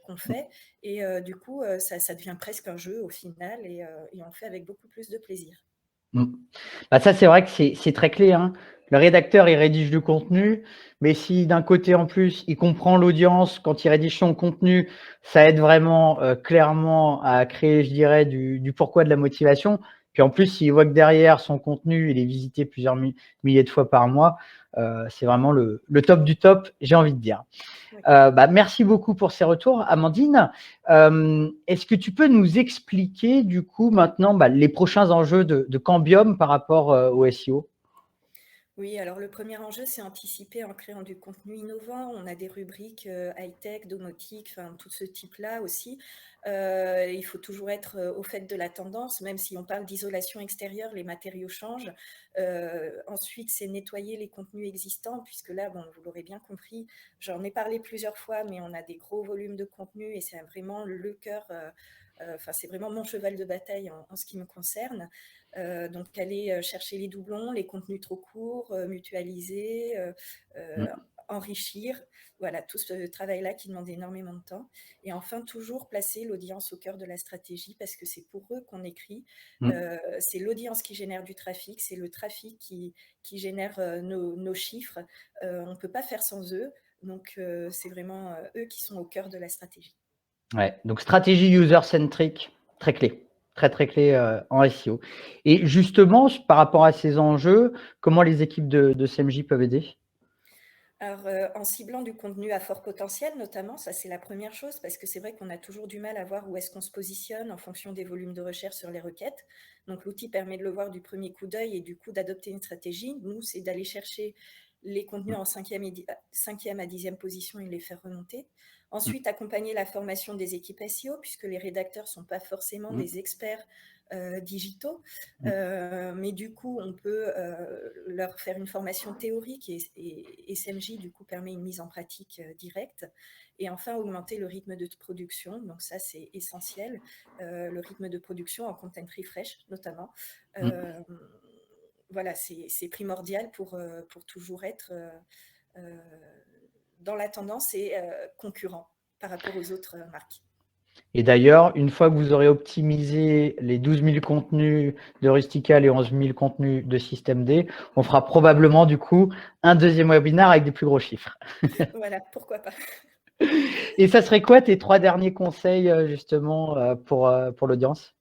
qu'on fait. Et du coup, ça devient presque un jeu au final. Et on le fait avec beaucoup plus de plaisir. Bah ça, c'est vrai que c'est très clé, hein. Le rédacteur, il rédige du contenu, mais si d'un côté, en plus, il comprend l'audience quand il rédige son contenu, ça aide vraiment clairement à créer, je dirais, du pourquoi, de la motivation. Puis en plus, s'il voit que derrière, son contenu, il est visité plusieurs milliers de fois par mois, c'est vraiment le top du top, j'ai envie de dire. Oui. Merci beaucoup pour ces retours. Amandine, est-ce que tu peux nous expliquer du coup maintenant les prochains enjeux de Cambium par rapport au SEO? Oui, alors le premier enjeu, c'est anticiper en créant du contenu innovant. On a des rubriques high-tech, domotique, enfin tout ce type-là aussi. Il faut toujours être au fait de la tendance, même si on parle d'isolation extérieure, les matériaux changent. Ensuite, c'est nettoyer les contenus existants, puisque là, bon, vous l'aurez bien compris, j'en ai parlé plusieurs fois, mais on a des gros volumes de contenu et c'est vraiment le cœur. Enfin, c'est vraiment mon cheval de bataille en ce qui me concerne. Donc, aller chercher les doublons, les contenus trop courts, mutualiser, enrichir. Voilà, tout ce travail-là qui demande énormément de temps. Et enfin, toujours placer l'audience au cœur de la stratégie parce que c'est pour eux qu'on écrit. C'est l'audience qui génère du trafic, c'est le trafic qui génère nos chiffres. On ne peut pas faire sans eux. Donc, c'est vraiment eux qui sont au cœur de la stratégie. Ouais, donc stratégie user-centric, très clé, très très clé en SEO. Et justement, par rapport à ces enjeux, comment les équipes de CMJ peuvent aider? Alors, en ciblant du contenu à fort potentiel, notamment, ça c'est la première chose, parce que c'est vrai qu'on a toujours du mal à voir où est-ce qu'on se positionne en fonction des volumes de recherche sur les requêtes. Donc, l'outil permet de le voir du premier coup d'œil et du coup d'adopter une stratégie. Nous, c'est d'aller chercher les contenus en 5e à 10e position et les faire remonter. Ensuite, accompagner la formation des équipes SEO, puisque les rédacteurs ne sont pas forcément des experts digitaux. Mais du coup, on peut leur faire une formation théorique et SMJ, du coup, permet une mise en pratique directe. Et enfin, augmenter le rythme de production. Donc ça, c'est essentiel. Le rythme de production en content refresh, notamment. Voilà, c'est primordial pour toujours être dans la tendance et concurrent par rapport aux autres marques. Et d'ailleurs, une fois que vous aurez optimisé les 12 000 contenus de Rustical et 11 000 contenus de Système D, on fera probablement du coup un deuxième webinaire avec des plus gros chiffres. Voilà, pourquoi pas. Et ça serait quoi tes 3 derniers conseils justement pour l'audience?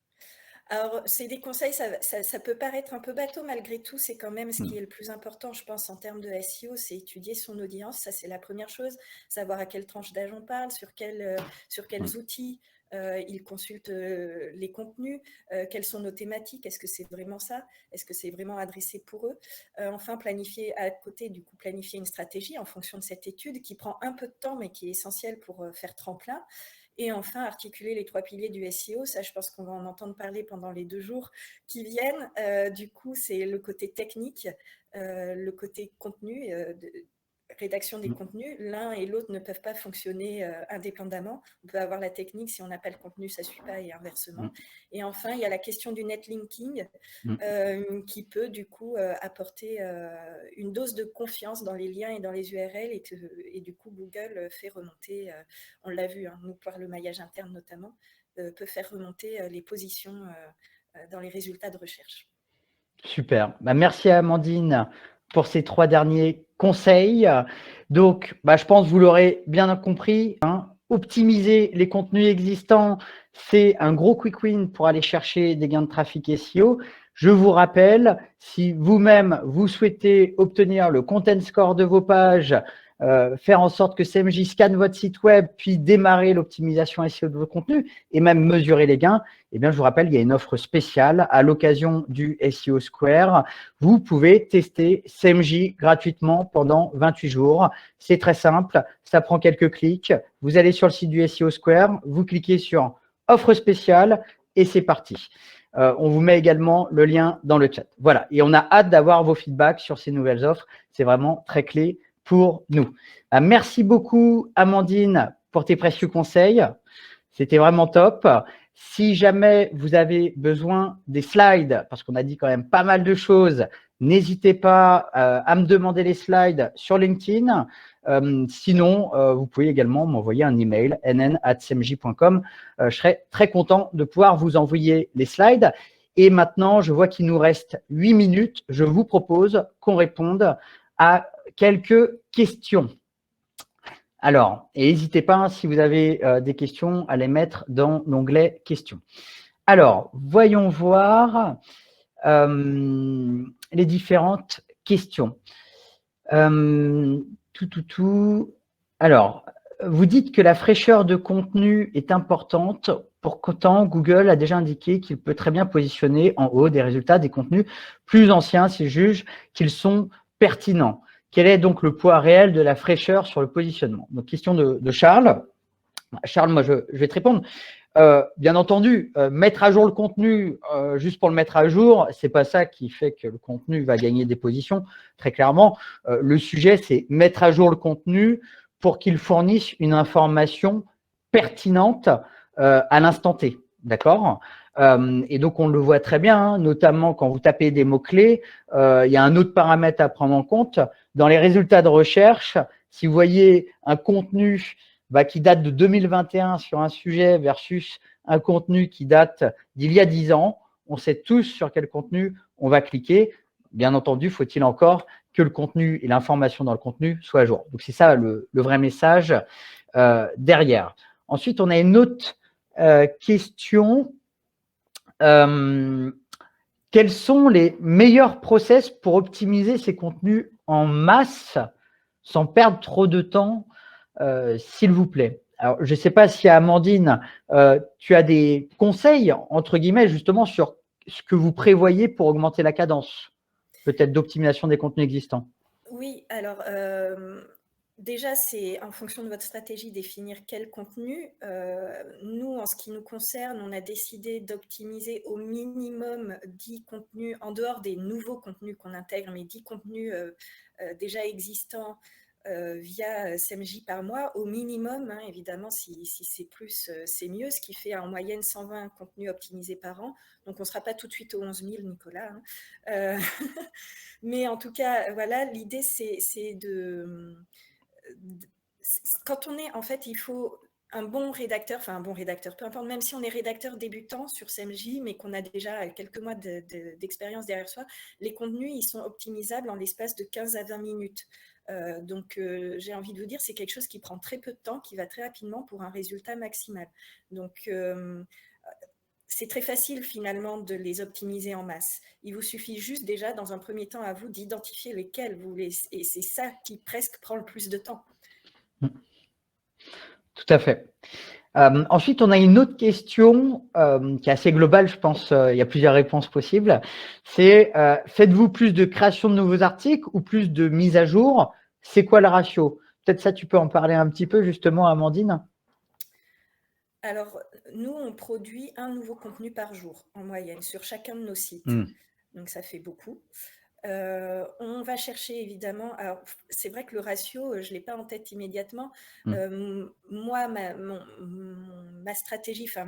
Alors, c'est des conseils, ça peut paraître un peu bateau malgré tout, c'est quand même ce qui est le plus important, je pense, en termes de SEO, c'est étudier son audience, ça c'est la première chose, savoir à quelle tranche d'âge on parle, sur quels outils ils consultent les contenus, quelles sont nos thématiques, est-ce que c'est vraiment ça, est-ce que c'est vraiment adressé pour eux. Enfin, planifier à côté, du coup, planifier une stratégie en fonction de cette étude qui prend un peu de temps, mais qui est essentielle pour faire tremplin. Et enfin, articuler les 3 piliers du SEO, ça je pense qu'on va en entendre parler pendant les 2 jours qui viennent. Du coup, c'est le côté technique, le côté contenu, rédaction des contenus, l'un et l'autre ne peuvent pas fonctionner indépendamment. On peut avoir la technique, si on n'a pas le contenu, ça ne suit pas, et inversement. Et enfin, il y a la question du netlinking qui peut du coup apporter une dose de confiance dans les liens et dans les URL, et du coup Google fait remonter, on l'a vu, hein, nous par le maillage interne notamment, peut faire remonter les positions dans les résultats de recherche. Super. Bah, merci à Amandine pour ces 3 derniers conseils. Donc, je pense que vous l'aurez bien compris, hein, optimiser les contenus existants, c'est un gros quick win pour aller chercher des gains de trafic SEO. Je vous rappelle, si vous-même, vous souhaitez obtenir le content score de vos pages, faire en sorte que CMJ scanne votre site web, puis démarrer l'optimisation SEO de vos contenus et même mesurer les gains, eh bien, je vous rappelle, il y a une offre spéciale à l'occasion du SEO Square. Vous pouvez tester CMJ gratuitement pendant 28 jours. C'est très simple, ça prend quelques clics. Vous allez sur le site du SEO Square, vous cliquez sur offre spéciale et c'est parti. On vous met également le lien dans le chat. Voilà, et on a hâte d'avoir vos feedbacks sur ces nouvelles offres. C'est vraiment très clé pour nous. Merci beaucoup, Amandine, pour tes précieux conseils. C'était vraiment top. Si jamais vous avez besoin des slides, parce qu'on a dit quand même pas mal de choses, n'hésitez pas à me demander les slides sur LinkedIn. Sinon, vous pouvez également m'envoyer un email, nn@cmj.com. Je serai très content de pouvoir vous envoyer les slides. Et maintenant, je vois qu'il nous reste 8 minutes. Je vous propose qu'on réponde à quelques questions. Alors, et n'hésitez pas, si vous avez des questions, à les mettre dans l'onglet questions. Alors, voyons voir les différentes questions. Alors, vous dites que la fraîcheur de contenu est importante. Pourtant, Google a déjà indiqué qu'il peut très bien positionner en haut des résultats des contenus plus anciens s'il juge qu'ils sont pertinents. Quel est donc le poids réel de la fraîcheur sur le positionnement? Donc, question de Charles. Charles, moi, je vais te répondre. Bien entendu, mettre à jour le contenu juste pour le mettre à jour, c'est pas ça qui fait que le contenu va gagner des positions. Très clairement, le sujet, c'est mettre à jour le contenu pour qu'il fournisse une information pertinente à l'instant T. D'accord? Et donc, on le voit très bien, hein, notamment quand vous tapez des mots-clés. Il y a un autre paramètre à prendre en compte. Dans les résultats de recherche, si vous voyez un contenu qui date de 2021 sur un sujet versus un contenu qui date d'il y a 10 ans, on sait tous sur quel contenu on va cliquer. Bien entendu, faut-il encore que le contenu et l'information dans le contenu soient à jour. Donc, c'est ça le vrai message derrière. Ensuite, on a une autre question. Quels sont les meilleurs process pour optimiser ces contenus en masse sans perdre trop de temps, s'il vous plaît? Alors, je ne sais pas si Amandine, tu as des conseils, entre guillemets, justement, sur ce que vous prévoyez pour augmenter la cadence, peut-être d'optimisation des contenus existants. Oui, alors déjà, c'est en fonction de votre stratégie définir quel contenu. Nous, en ce qui nous concerne, on a décidé d'optimiser au minimum 10 contenus, en dehors des nouveaux contenus qu'on intègre, mais 10 contenus déjà existants via CMJ par mois, au minimum, hein, évidemment, si c'est plus, c'est mieux, ce qui fait en moyenne 120 contenus optimisés par an. Donc, on ne sera pas tout de suite aux 11 000, Nicolas. Hein. Mais en tout cas, voilà, l'idée, c'est de… Quand on est, en fait, il faut un bon rédacteur, enfin un bon rédacteur, peu importe, même si on est rédacteur débutant sur CMJ, mais qu'on a déjà quelques mois d'expérience derrière soi, les contenus, ils sont optimisables en l'espace de 15 à 20 minutes. Donc, j'ai envie de vous dire, c'est quelque chose qui prend très peu de temps, qui va très rapidement pour un résultat maximal. Donc, c'est très facile finalement de les optimiser en masse. Il vous suffit juste déjà, dans un premier temps, à vous d'identifier lesquels vous voulez. Et c'est ça qui presque prend le plus de temps. Tout à fait. Ensuite, on a une autre question qui est assez globale, je pense. Il y a plusieurs réponses possibles. C'est faites-vous plus de création de nouveaux articles ou plus de mise à jour? C'est quoi le ratio? Peut-être ça, tu peux en parler un petit peu justement, Amandine. Alors, nous, on produit un nouveau contenu par jour en moyenne sur chacun de nos sites. Donc, ça fait beaucoup. On va chercher évidemment, alors c'est vrai que le ratio, je ne l'ai pas en tête immédiatement. Moi, ma stratégie, enfin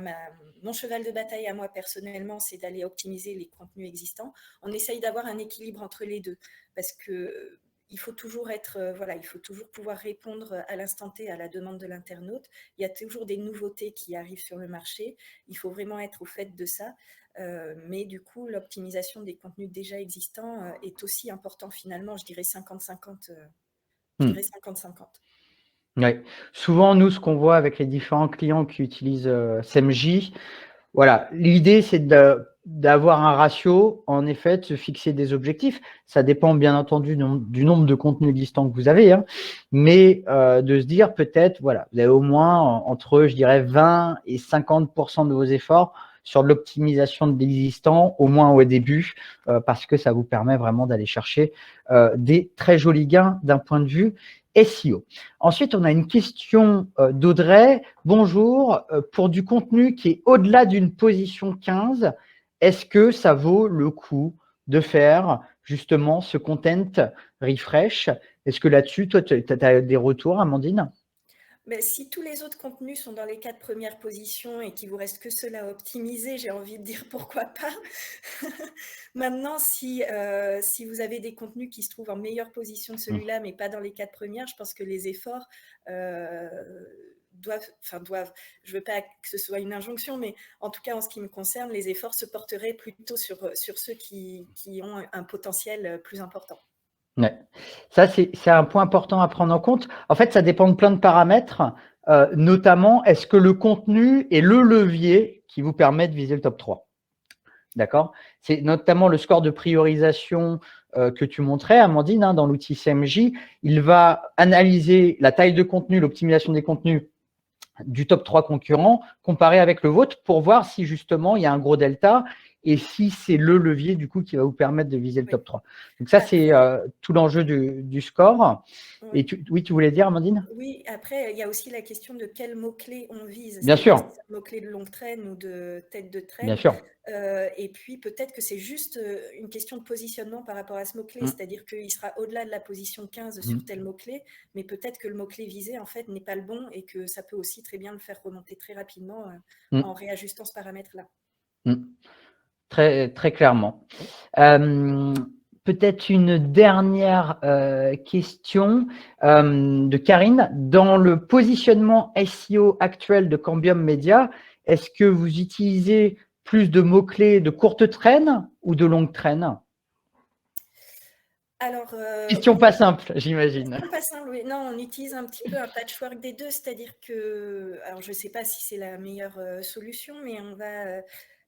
mon cheval de bataille à moi personnellement, c'est d'aller optimiser les contenus existants. On essaye d'avoir un équilibre entre les deux parce que il faut toujours il faut toujours pouvoir répondre à l'instant T à la demande de l'internaute. Il y a toujours des nouveautés qui arrivent sur le marché. Il faut vraiment être au fait de ça. Mais du coup, l'optimisation des contenus déjà existants est aussi important finalement, je dirais 50-50. Je dirais 50-50. Ouais. Souvent, nous, ce qu'on voit avec les différents clients qui utilisent SEMJ, voilà, l'idée, c'est d'avoir un ratio, en effet, de se fixer des objectifs. Ça dépend bien entendu du nombre de contenus existants que vous avez, hein, mais de se dire peut-être, voilà, vous avez au moins entre, je dirais, 20 et 50% de vos efforts sur l'optimisation de l'existant, au moins au début, parce que ça vous permet vraiment d'aller chercher des très jolis gains d'un point de vue SEO. Ensuite, on a une question d'Audrey. Bonjour, pour du contenu qui est au-delà d'une position 15, est-ce que ça vaut le coup de faire justement ce content refresh? Est-ce que là-dessus, toi, tu as des retours, Amandine? Mais si tous les autres contenus sont dans les 4 premières positions et qu'il vous reste que ceux-là à optimiser, j'ai envie de dire pourquoi pas. Maintenant, si vous avez des contenus qui se trouvent en meilleure position que celui-là, mais pas dans les 4 premières, je pense que les efforts doivent, je veux pas que ce soit une injonction, mais en tout cas, en ce qui me concerne, les efforts se porteraient plutôt sur ceux qui ont un potentiel plus important. Ouais. Ça, c'est un point important à prendre en compte. En fait, ça dépend de plein de paramètres, notamment, est-ce que le contenu est le levier qui vous permet de viser le top 3? D'accord? C'est notamment le score de priorisation que tu montrais, Amandine, hein, dans l'outil CMJ. Il va analyser la taille de contenu, l'optimisation des contenus du top 3 concurrents comparé avec le vôtre pour voir si justement il y a un gros delta et si c'est le levier du coup qui va vous permettre de viser le top 3. Donc ça, c'est tout l'enjeu du score. Oui. Et tu voulais dire, Amandine? Oui, après, il y a aussi la question de quels mots-clés on vise. Bien sûr. Si c'est un mot-clé de longue traîne ou de tête de traîne. Bien sûr. Et puis, peut-être que c'est juste une question de positionnement par rapport à ce mot-clé, c'est-à-dire qu'il sera au-delà de la position 15 sur tel mot-clé, mais peut-être que le mot-clé visé, en fait, n'est pas le bon et que ça peut aussi très bien le faire remonter très rapidement en réajustant ce paramètre-là. Très, très clairement. Peut-être une dernière question de Karine. Dans le positionnement SEO actuel de Cambium Media, est-ce que vous utilisez plus de mots-clés de courte traîne ou de longue traîne? Alors, question pas simple, j'imagine. Question pas simple, oui. Non, on utilise un petit peu un patchwork des deux, c'est-à-dire que, alors je ne sais pas si c'est la meilleure solution, mais on va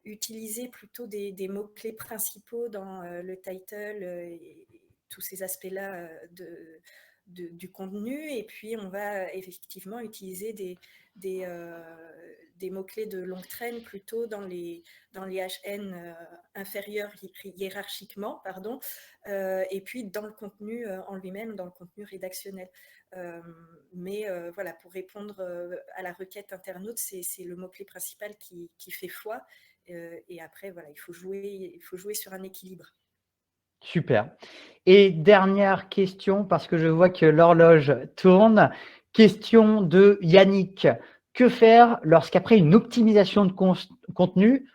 utiliser plutôt des mots-clés principaux dans le title et tous ces aspects-là du contenu. Et puis, on va effectivement utiliser des mots-clés de longue traîne plutôt dans les HN inférieurs hiérarchiquement, pardon, et puis dans le contenu en lui-même, dans le contenu rédactionnel. Mais voilà, pour répondre à la requête internaute, c'est le mot-clé principal qui fait foi. Et après, voilà, il faut jouer sur un équilibre. Super. Et dernière question, parce que je vois que l'horloge tourne. Question de Yannick. Que faire lorsqu'après une optimisation de contenu,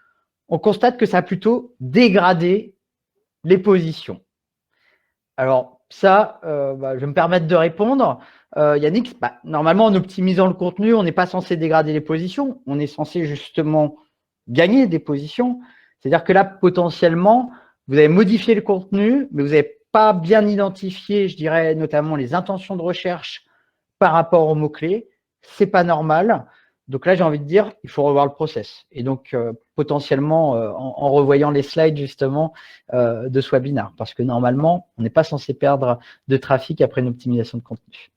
on constate que ça a plutôt dégradé les positions? Alors, ça, je vais me permettre de répondre. Yannick, normalement, en optimisant le contenu, on n'est pas censé dégrader les positions. On est censé justement gagner des positions. C'est-à-dire que là, potentiellement, vous avez modifié le contenu, mais vous n'avez pas bien identifié, je dirais, notamment les intentions de recherche par rapport aux mots-clés. Ce n'est pas normal. Donc là, j'ai envie de dire, il faut revoir le process. Et donc, potentiellement, en revoyant les slides, justement, de ce webinaire. Parce que normalement, on n'est pas censé perdre de trafic après une optimisation de contenu.